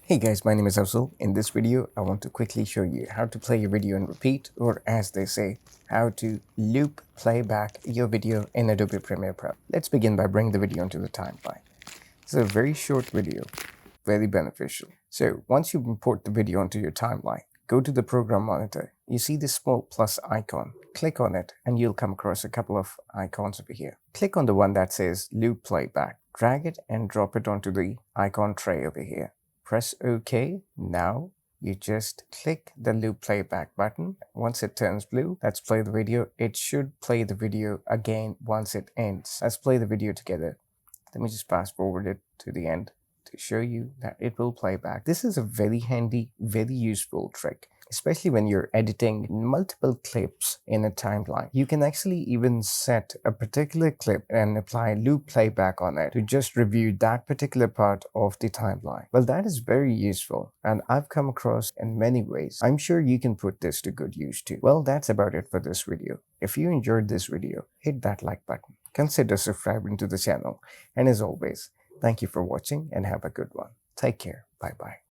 Hey guys, my name is Afzal. In this video, I want to quickly show you how to play your video in repeat, or as they say, how to loop playback your video in Adobe Premiere Pro. Let's begin by bringing the video into the timeline. It's a very short video, very beneficial. So once you import the video onto your timeline, go to the program monitor. You see this small plus icon. Click on it and you'll come across a couple of icons over here. Click on the one that says loop playback. Drag it and drop it onto the icon tray over here. Press OK. Now you just click the loop playback button. Once it turns blue, let's play the video. It should play the video again once it ends. Let's play the video together. Let me just fast forward it to the end to show you that it will play back. This is a very handy, very useful trick, especially when you're editing multiple clips in a timeline. You can actually even set a particular clip and apply loop playback on it to just review that particular part of the timeline. Well, that is very useful and I've come across in many ways. I'm sure you can put this to good use too. Well, that's about it for this video. If you enjoyed this video, hit that like button. Consider subscribing to the channel. And as always, thank you for watching and have a good one. Take care. Bye-bye.